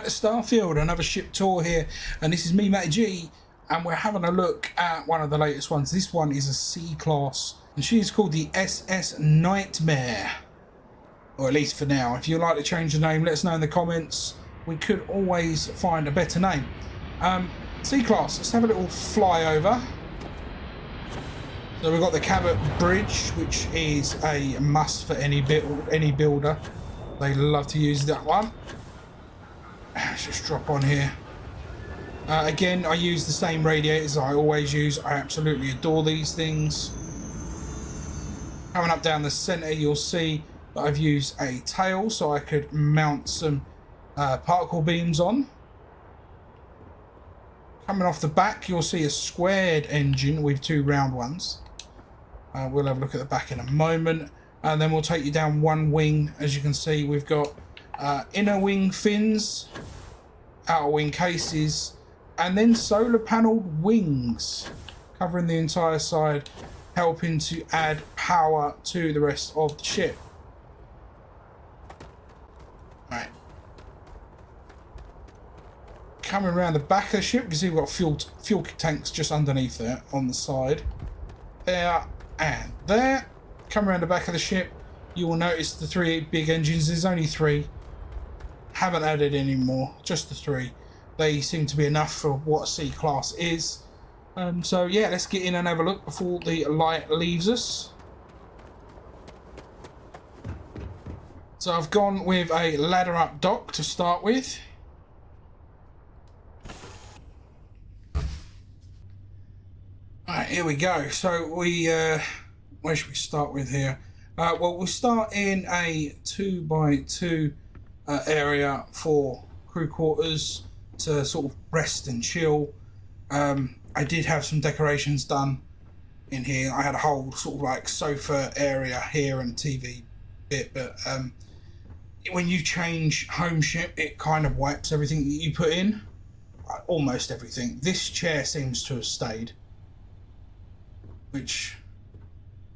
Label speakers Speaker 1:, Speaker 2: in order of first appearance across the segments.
Speaker 1: to Starfield, another ship tour here, and this is me, MattyG, and we're having a look at one of the latest ones. This one is a C-class, and she is called the SS Nightmare, or at least for now. If you'd like to change the name, let us know in the comments. We could always find a better name. C-class, let's have a little flyover. So we've got the Cabot Bridge, which is a must for any builder. They love to use that one. Let's just drop on here. Again, I use the same radiators I always use. I absolutely adore these things. Coming up down the centre, you'll see that I've used a tail so I could mount some particle beams on. Coming off the back, you'll see a squared engine with two round ones. We'll have a look at the back in a moment. And then we'll take you down one wing. As you can see, we've got inner wing fins, outer wing cases, and then solar panelled wings covering the entire side, helping to add power to the rest of the ship. Right. Coming around the back of the ship, you can see we've got fuel tanks just underneath there on the side. There and there. Come around the back of the ship, you will notice the three big engines. There's only three. Haven't added any more, just the three. They seem to be enough for what a C-class is. So yeah, let's get in and have a look before the light leaves us. So I've gone with a ladder up dock to start with. Alright, here we go. So we where should we start with here? Well, we'll start in a 2x2 area for crew quarters to sort of rest and chill. I did have some decorations done in here. I had a whole sort of like sofa area here and a TV bit, but when you change home ship, it kind of wipes everything that you put in. Almost everything. This chair seems to have stayed, which,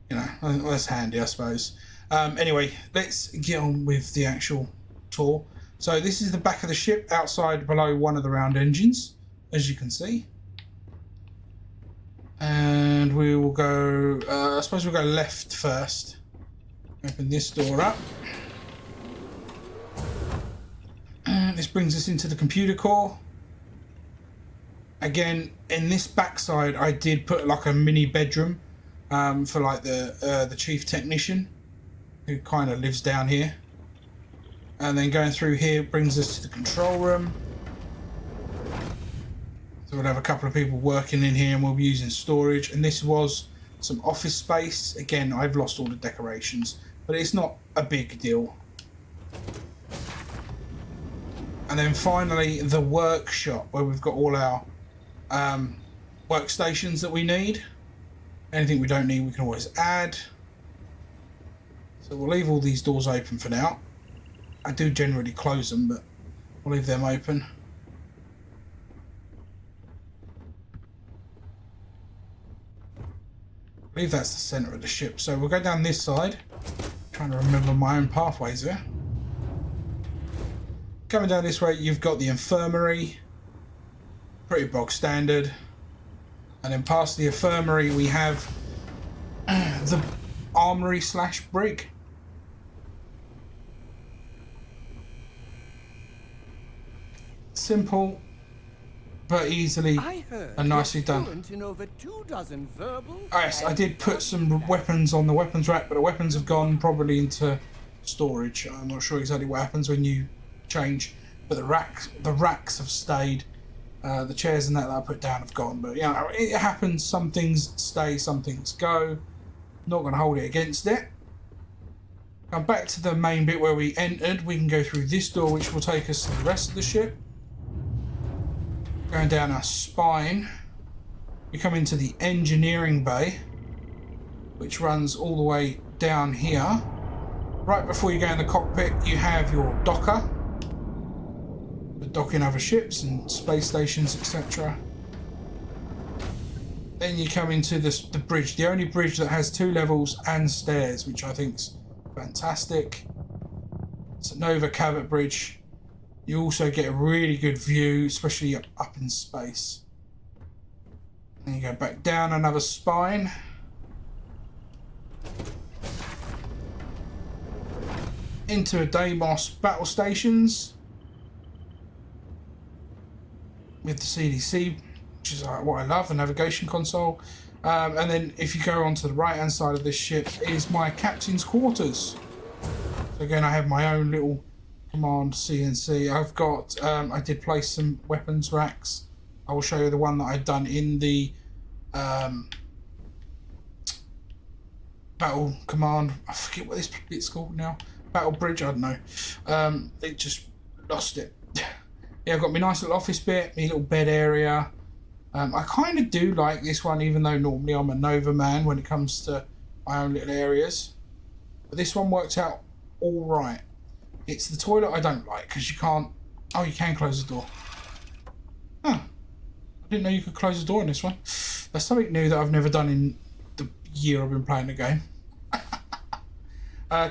Speaker 1: you know, that's handy, I suppose. Anyway, let's get on with the actual tour. So this is the back of the ship outside below one of the round engines, as you can see. And we will go, I suppose we'll go left first. Open this door up. And this brings us into the computer core. Again, in this backside, I did put like a mini bedroom for like the chief technician, who kind of lives down here. And then going through here brings us to the control room. So we'll have a couple of people working in here, and we'll be using storage. And this was some office space. Again, I've lost all the decorations, but it's not a big deal. And then finally, the workshop, where we've got all our workstations that we need. Anything we don't need, we can always add. So we'll leave all these doors open for now. I do generally close them, but we'll leave them open. I believe that's the centre of the ship. So we'll go down this side. Trying to remember my own pathways there. Coming down this way, you've got the infirmary. Pretty bog standard. And then past the infirmary, we have the armory / brig. Simple, but easily and nicely done.
Speaker 2: In over 24 verbal
Speaker 1: Yes, I did put some weapons on the weapons rack, but the weapons have gone probably into storage. I'm not sure exactly what happens when you change, but the racks have stayed. The chairs and that I put down have gone, but yeah, it happens. Some things stay, some things go. Not going to hold it against it. Come back to the main bit where we entered. We can go through this door, which will take us to the rest of the ship. Going down our spine, we come into the engineering bay, which runs all the way down here. Right before you go in the cockpit, you have your docker. Docking other ships and space stations, etc. Then you come into the bridge, the only bridge that has 2 levels and stairs, which I think's fantastic. It's a Nova Cabot Bridge. You also get a really good view, especially up in space. And you go back down another spine. Into a Deimos battle stations with the CDC, which is what I love, the navigation console. And then if you go onto the right hand side of this ship is my captain's quarters. So again, I have my own little command CNC. I've got, I did place some weapons racks. I will show you the one that I've done in the battle command. I forget what this bit's called now. Battle bridge, I don't know. It just lost it. Yeah, I've got my nice little office bit, my little bed area. I kind of do like this one, even though normally I'm a Nova man when it comes to my own little areas. But this one works out all right. It's the toilet I don't like because you can't. Oh, you can close the door. Huh. I didn't know you could close the door in this one. That's something new that I've never done in the year I've been playing the game.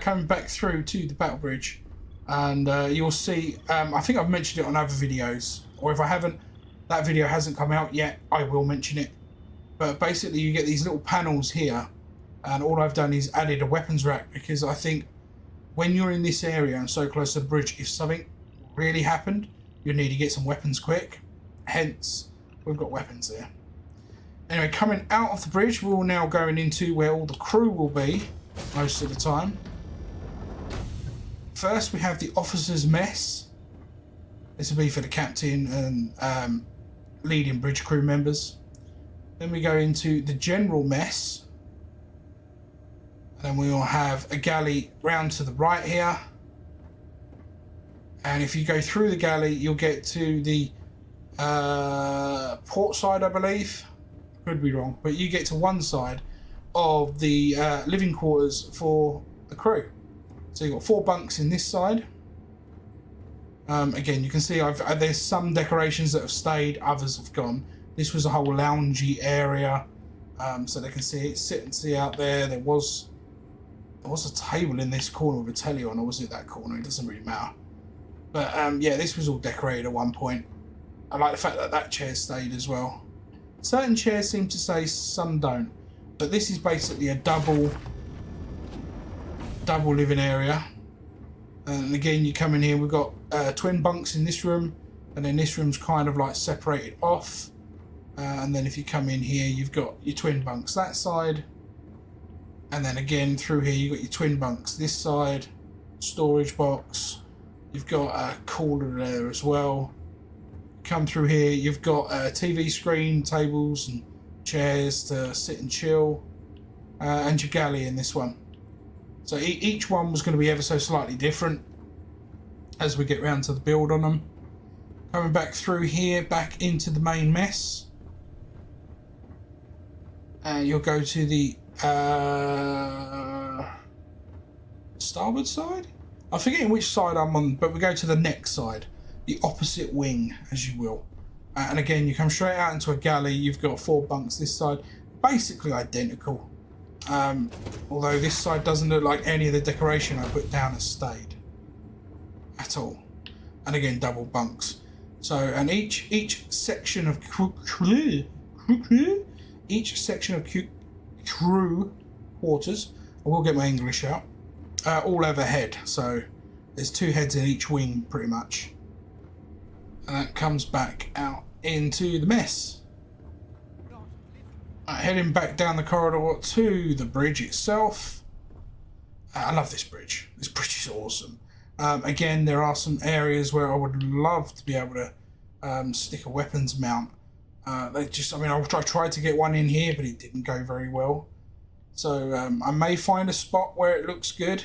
Speaker 1: Coming back through to the battle bridge, and you'll see. I think I've mentioned it on other videos, or if I haven't, that video hasn't come out yet, I will mention it. But basically, you get these little panels here, and all I've done is added a weapons rack because I think when you're in this area and so close to the bridge, if something really happened, you need to get some weapons quick. Hence, we've got weapons there. Anyway, coming out of the bridge, we're now going into where all the crew will be most of the time. First, we have the officers' mess. This will be for the captain and leading bridge crew members. Then we go into the general mess. And then we will have a galley round to the right here. And if you go through the galley, you'll get to the port side, I believe. Could be wrong, but you get to one side of the living quarters for the crew. So you've got 4 bunks in this side. Again, you can see there's some decorations that have stayed, others have gone. This was a whole loungy area, so they can see it, sit and see out there. There was a table in this corner with a telly on, or was it that corner? It doesn't really matter. But yeah, this was all decorated at one point. I like the fact that that chair stayed as well. Certain chairs seem to stay, some don't. But this is basically a double living area. And again, you come in here, we've got twin bunks in this room, and then this room's kind of like separated off. And then if you come in here, you've got your twin bunks that side. And then again, through here, you've got your twin bunks this side, storage box. You've got a cooler there as well. Come through here, you've got a TV screen, tables and chairs to sit and chill, and your galley in this one. So each one was going to be ever so slightly different as we get round to the build on them. Coming back through here, back into the main mess. You'll go to the starboard side? I'm forgetting which side I'm on, but we go to the next side. The opposite wing, as you will. And again, you come straight out into a galley. You've got 4 bunks this side. Basically identical. Although this side doesn't look like any of the decoration I put down has stayed at all. And again, double bunks. So, and each section of crew quarters, I will get my English out, all have a head. So there's 2 heads in each wing pretty much. And that comes back out into the mess. Heading back down the corridor to the bridge itself. I love this bridge. This bridge is awesome. Again, there are some areas where I would love to be able to stick a weapons mount. I tried to get one in here, but it didn't go very well. So I may find a spot where it looks good,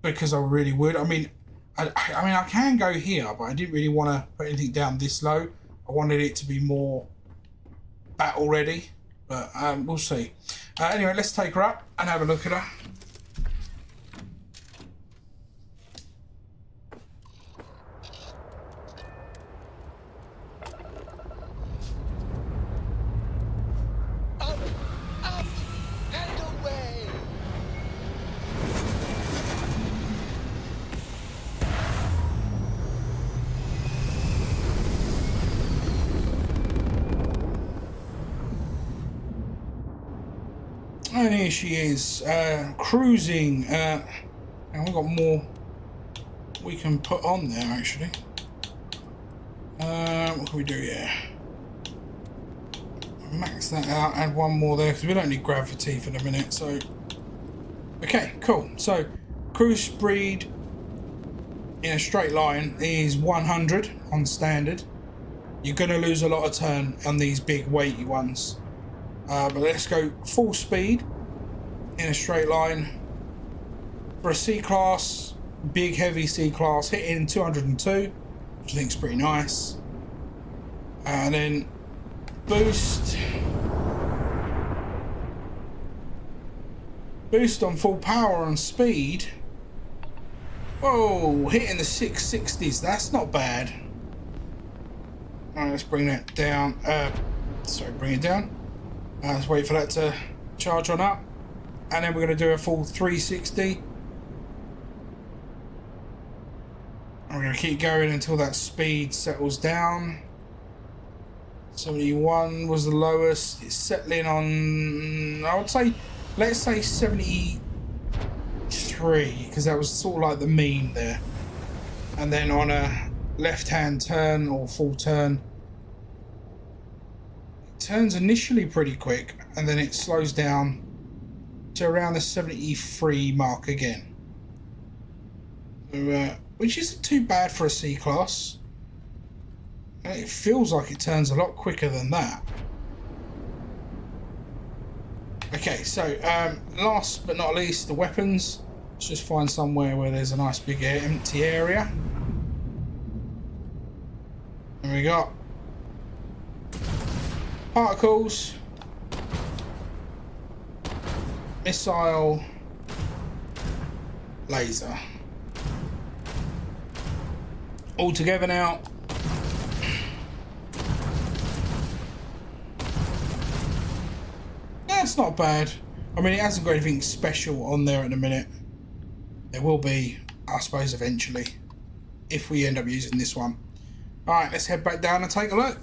Speaker 1: because I really would. I mean, I can go here, but I didn't really want to put anything down this low. I wanted it to be more battle ready. But we'll see. Anyway, let's take her up and have a look at her.
Speaker 2: Up, and away!
Speaker 1: And here she is, cruising. And we've got more we can put on there, actually. What can we do here? Max that out, add one more there, because we don't need gravity for the minute, so... Okay, cool. So, cruise speed in a straight line is 100 on standard. You're going to lose a lot of turn on these big weighty ones. But let's go full speed in a straight line. For a C-class, big heavy C-class, hitting 202, which I think is pretty nice. And then boost on full power and speed. Whoa, hitting the 660s, that's not bad. Alright, let's bring that down. Bring it down. Let's wait for that to charge on up. And then we're going to do a full 360. And we're going to keep going until that speed settles down. 71 was the lowest. It's settling on, I would say, let's say 73, because that was sort of like the mean there. And then on a left-hand turn or full turn, it turns initially pretty quick, and then it slows down to around the 73 mark again. So, which isn't too bad for a C-class. It feels like it turns a lot quicker than that. Okay, so last but not least, the weapons. Let's just find somewhere where there's a nice big empty area. And we got particles, missile, laser. All together now. That's not bad. I mean, it hasn't got anything special on there at the minute. There will be, I suppose, eventually, if we end up using this one. Alright, let's head back down and take a look.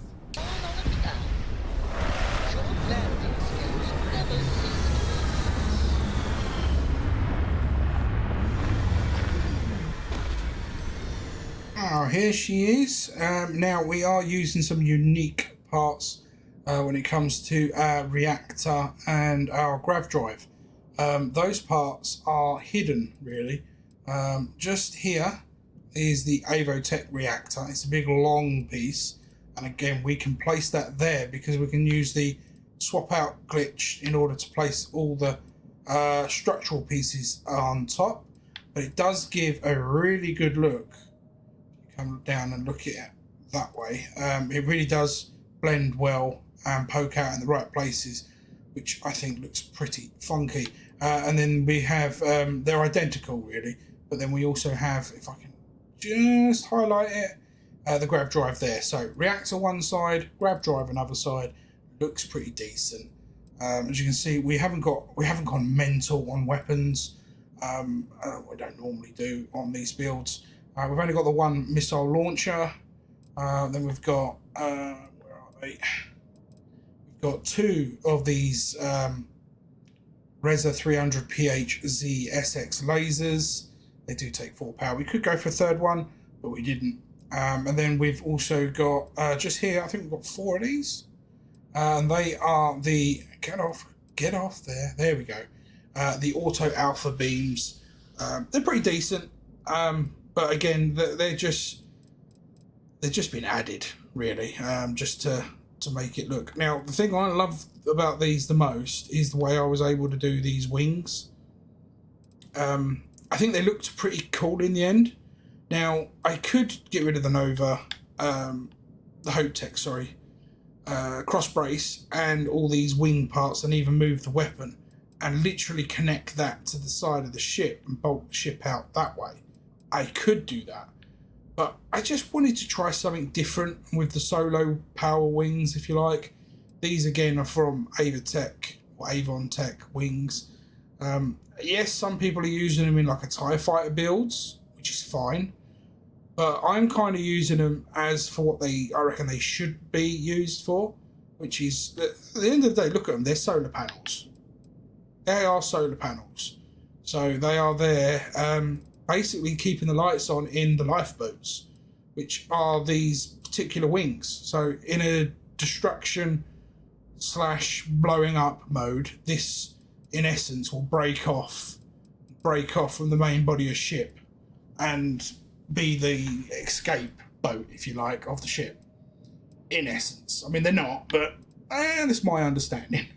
Speaker 1: Oh, here she is. Now, we are using some unique parts when it comes to our reactor and our grav drive. Those parts are hidden, really. Just here is the Avotech reactor. It's a big long piece, and again we can place that there because we can use the swap out glitch in order to place all the structural pieces on top. But it does give a really good look. Come down and look at it that way. It really does blend well and poke out in the right places, which I think looks pretty funky. And then we have, they're identical really, but then we also have, if I can just highlight it, the grav drive there. So reactor one side, grav drive another side, looks pretty decent. As you can see, we haven't gone mental on weapons. We don't normally do on these builds. We've only got the one missile launcher. Then we've got where are they? We've got two of these Reza 300 PHZ SX lasers. They do take 4 power. We could go for a third one, but we didn't. And then we've also got just here, I think we've got 4 of these. And they are the get off there. There we go. The auto alpha beams. They're pretty decent. But again, they're just been added, really, just to make it look. Now, the thing I love about these the most is the way I was able to do these wings. I think they looked pretty cool in the end. Now, I could get rid of the Nova, the Hope Tech, sorry, cross brace and all these wing parts, and even move the weapon and literally connect that to the side of the ship and bolt the ship out that way. I could do that, but I just wanted to try something different with the solo power wings, if you like. These again are from Avotech or Avon Tech wings. Yes, some people are using them in like a TIE fighter builds, which is fine, but I'm kind of using them as for what I reckon they should be used for, which is, at the end of the day, look at them, they're solar panels. They are solar panels. So they are there basically keeping the lights on in the lifeboats, which are these particular wings. So in a destruction / blowing up mode, this in essence will break off from the main body of ship and be the escape boat, if you like, of the ship. In essence. I mean, they're not, but that's my understanding.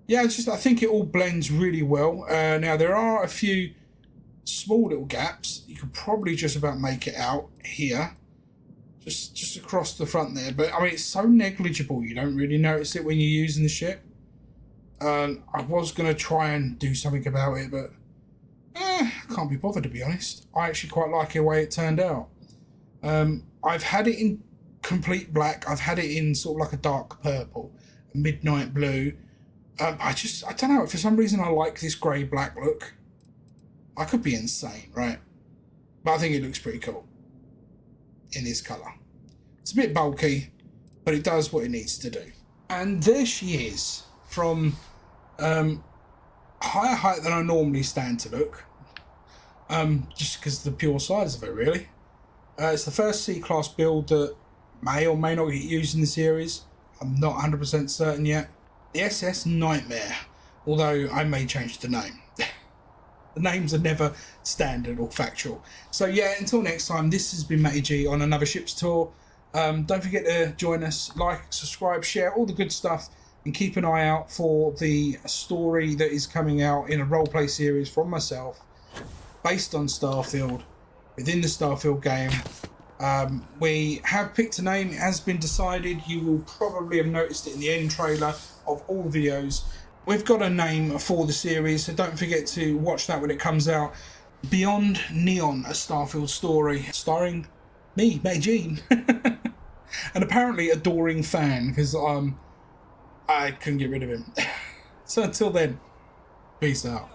Speaker 1: Yeah, it's just, I think it all blends really well. Now, there are a few small little gaps. You could probably just about make it out here. Just across the front there. But, I mean, it's so negligible, you don't really notice it when you're using the ship. I was going to try and do something about it, but I can't be bothered, to be honest. I actually quite like the way it turned out. I've had it in complete black. I've had it in sort of like a dark purple, a midnight blue. I don't know. For some reason, I like this grey-black look. I could be insane, right? But I think it looks pretty cool in this colour. It's a bit bulky, but it does what it needs to do. And there she is, from higher height than I normally stand to look. Just because of the pure size of it, really. It's the first C-Class build that may or may not get used in the series. I'm not 100% certain yet. The SS Nightmare, although I may change the name. The names are never standard or factual. So yeah, until next time, this has been MattyG on another ship's tour. Don't forget to join us, like, subscribe, share, all the good stuff, and keep an eye out for the story that is coming out in a roleplay series from myself, based on Starfield, within the Starfield game. We have picked a name. It has been decided. You will probably have noticed it in the end trailer of all videos. We've got a name for the series, so don't forget to watch that when it comes out. Beyond Neon, a Starfield story, starring me, MattyG, and apparently adoring fan, because I couldn't get rid of him. So until then, peace out.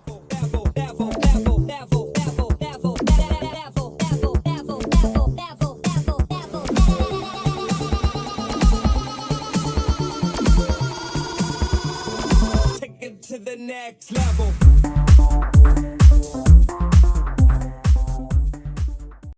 Speaker 3: To the next level.